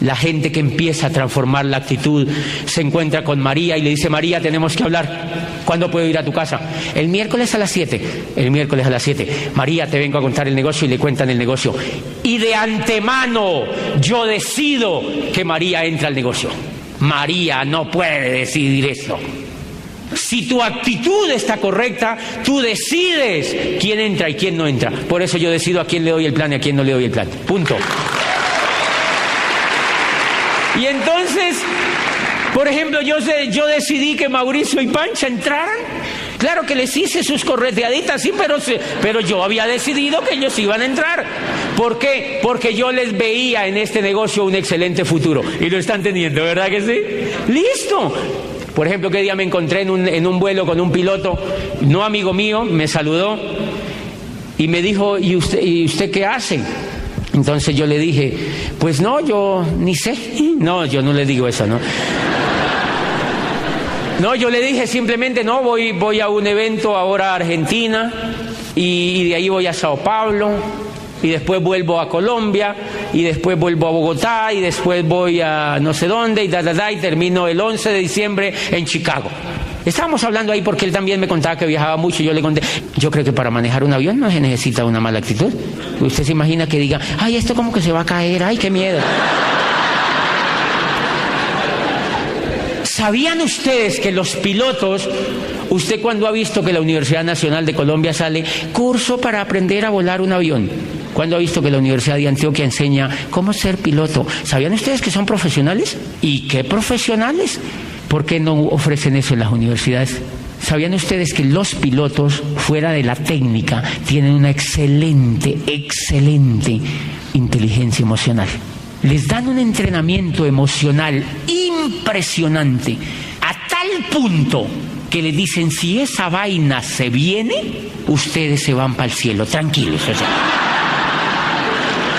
La gente que empieza a transformar la actitud se encuentra con María y le dice: María, tenemos que hablar. ¿Cuándo puedo ir a tu casa? El miércoles a las 7. El miércoles a las 7. María, te vengo a contar el negocio, y le cuentan el negocio. Y de antemano yo decido que María entra al negocio. María no puede decidir eso. Si tu actitud está correcta, tú decides quién entra y quién no entra. Por eso yo decido a quién le doy el plan y a quién no le doy el plan. Punto. Y entonces, por ejemplo, yo decidí que Mauricio y Pancha entraran. Claro que les hice sus correteaditas, sí, pero yo había decidido que ellos iban a entrar. ¿Por qué? Porque yo les veía en este negocio un excelente futuro. Y lo están teniendo, ¿verdad que sí? ¡Listo! Por ejemplo, que día me encontré en un vuelo con un piloto, no amigo mío, me saludó y me dijo: ¿y usted qué hace? Entonces yo le dije: pues no, yo ni sé. No, yo no le digo eso, ¿no? No, yo le dije simplemente: no, voy a un evento ahora a Argentina y de ahí voy a Sao Paulo y después vuelvo a Colombia y después vuelvo a Bogotá y después voy a no sé dónde y y termino el 11 de diciembre en Chicago. Estábamos hablando ahí porque él también me contaba que viajaba mucho y yo le conté: yo creo que para manejar un avión no se necesita una mala actitud. Usted se imagina que diga: ay, esto como que se va a caer, ay, qué miedo. ¿Sabían ustedes que los pilotos, usted cuando ha visto que la Universidad Nacional de Colombia sale curso para aprender a volar un avión? ¿Cuándo ha visto que la Universidad de Antioquia enseña cómo ser piloto? ¿Sabían ustedes que son profesionales? ¿Y qué profesionales? ¿Por qué no ofrecen eso en las universidades? ¿Sabían ustedes que los pilotos, fuera de la técnica, tienen una excelente inteligencia emocional? Les dan un entrenamiento emocional impresionante, a tal punto que le dicen: si esa vaina se viene, ustedes se van para el cielo, tranquilos. O sea,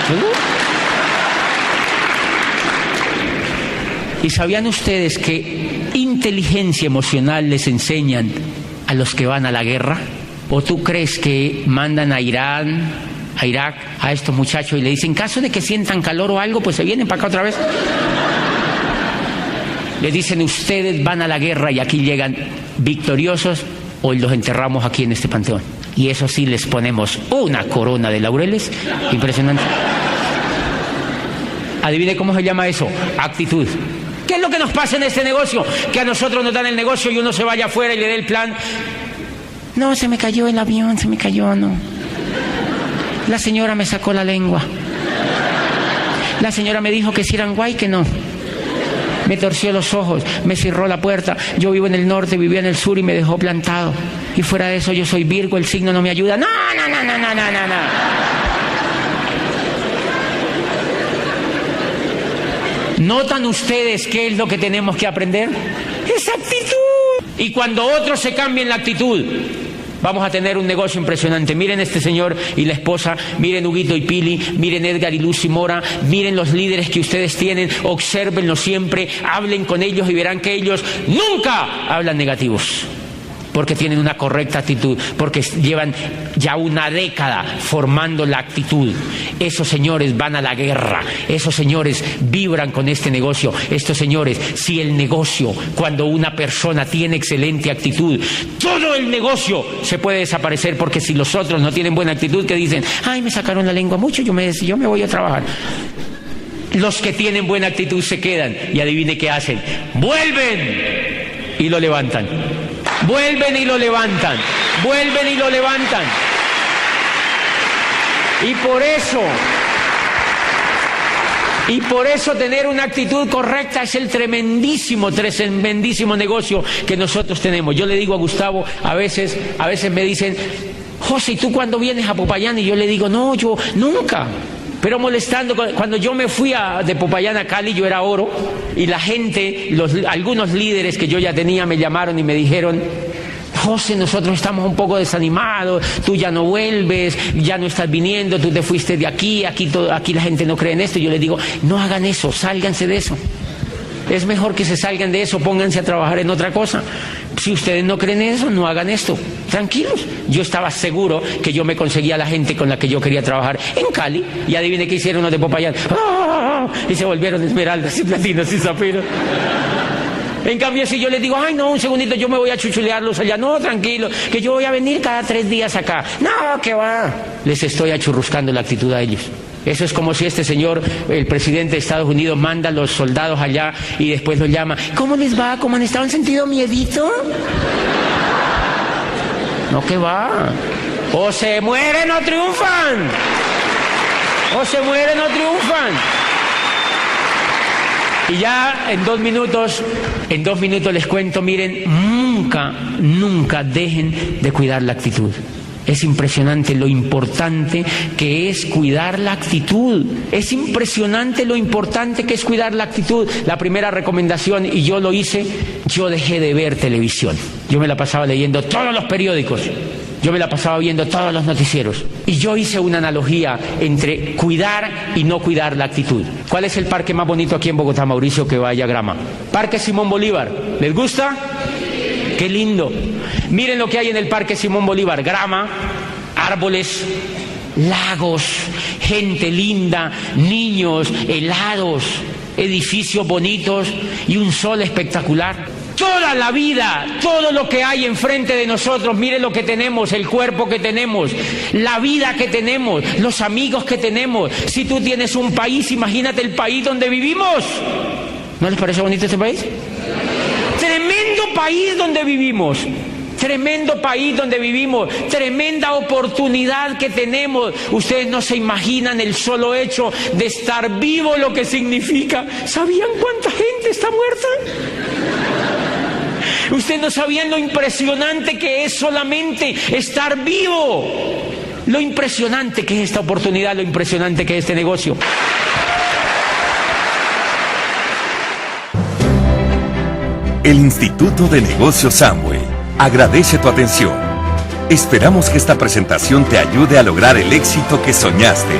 ¿seguro? ¿Y sabían ustedes que inteligencia emocional les enseñan a los que van a la guerra? ¿O tú crees que mandan a Irán, a Irak, a estos muchachos y le dicen: en caso de que sientan calor o algo, pues se vienen para acá otra vez? Les dicen: ustedes van a la guerra y aquí llegan victoriosos, o los enterramos aquí en este panteón. Y eso sí, les ponemos una corona de laureles impresionante. Adivine cómo se llama eso: actitud. ¿Qué es lo que nos pasa en este negocio? Que a nosotros nos dan el negocio y uno se vaya afuera y le dé el plan: no, se me cayó el avión, se me cayó, no. La señora me sacó la lengua. La señora me dijo que si eran guay, que no. Me torció los ojos, me cerró la puerta. Yo vivo en el norte, vivía en el sur y me dejó plantado. Y fuera de eso, yo soy Virgo, el signo no me ayuda. No. ¿Notan ustedes qué es lo que tenemos que aprender? ¡Es actitud! Y cuando otros se cambien la actitud, vamos a tener un negocio impresionante. Miren este señor y la esposa, miren Huguito y Pili, miren Edgar y Lucy Mora, miren los líderes que ustedes tienen, obsérvenlos siempre, hablen con ellos y verán que ellos nunca hablan negativos, porque tienen una correcta actitud, porque llevan ya una década formando la actitud. Esos señores van a la guerra, esos señores vibran con este negocio. Estos señores, si el negocio, cuando una persona tiene excelente actitud, todo el negocio se puede desaparecer, porque si los otros no tienen buena actitud, que dicen: ay, me sacaron la lengua mucho, yo me voy a trabajar. Los que tienen buena actitud se quedan, y adivine qué hacen: vuelven y lo levantan. Vuelven y lo levantan, vuelven y lo levantan. Y por eso tener una actitud correcta es el tremendísimo negocio que nosotros tenemos. Yo le digo a Gustavo, a veces me dicen: José, ¿y tú cuándo vienes a Popayán? Y yo le digo: no, yo nunca. Pero molestando, cuando yo me fui de Popayán a Cali, yo era oro, y la gente, algunos líderes que yo ya tenía, me llamaron y me dijeron: José, nosotros estamos un poco desanimados, tú ya no vuelves, ya no estás viniendo, tú te fuiste de aquí la gente no cree en esto. Y yo les digo: no hagan eso, sálganse de eso. Es mejor que se salgan de eso, pónganse a trabajar en otra cosa. Si ustedes no creen en eso, no hagan esto. Tranquilos. Yo estaba seguro que yo me conseguía la gente con la que yo quería trabajar en Cali, y adivine qué hicieron los de Popayán. ¡Ah! no, y se volvieron esmeraldas y platinos y zafiros. En cambio, si yo les digo, ay, no, un segundito, yo me voy a chuchulearlos allá. No, tranquilo, que yo voy a venir cada 3 días acá. No, que va. Les estoy achurruscando la actitud a ellos. Eso es como si este señor, el presidente de Estados Unidos, manda a los soldados allá y después los llama. ¿Cómo les va? ¿Cómo han estado? ¿Han sentido miedito? No, que va. O se mueren o triunfan. O se mueren o triunfan. Y ya en 2 minutos les cuento, miren, nunca dejen de cuidar la actitud. Es impresionante lo importante que es cuidar la actitud. Es impresionante lo importante que es cuidar la actitud. La primera recomendación, y yo lo hice, yo dejé de ver televisión. Yo me la pasaba leyendo todos los periódicos. Yo me la pasaba viendo todos los noticieros. Y yo hice una analogía entre cuidar y no cuidar la actitud. ¿Cuál es el parque más bonito aquí en Bogotá, Mauricio, que vaya grama? Parque Simón Bolívar. ¿Les gusta? ¡Qué lindo! Miren lo que hay en el Parque Simón Bolívar. Grama, árboles, lagos, gente linda, niños, helados, edificios bonitos y un sol espectacular. Toda la vida, todo lo que hay enfrente de nosotros, miren lo que tenemos, el cuerpo que tenemos, la vida que tenemos, los amigos que tenemos. Si tú tienes un país, imagínate el país donde vivimos. ¿No les parece bonito este país? Tremendo país donde vivimos. Tremendo país donde vivimos, tremenda oportunidad que tenemos. Ustedes no se imaginan el solo hecho de estar vivo, lo que significa. ¿Sabían cuánta gente está muerta? Ustedes no sabían lo impresionante que es solamente estar vivo. Lo impresionante que es esta oportunidad, lo impresionante que es este negocio. El Instituto de Negocios Amway agradece tu atención. Esperamos que esta presentación te ayude a lograr el éxito que soñaste.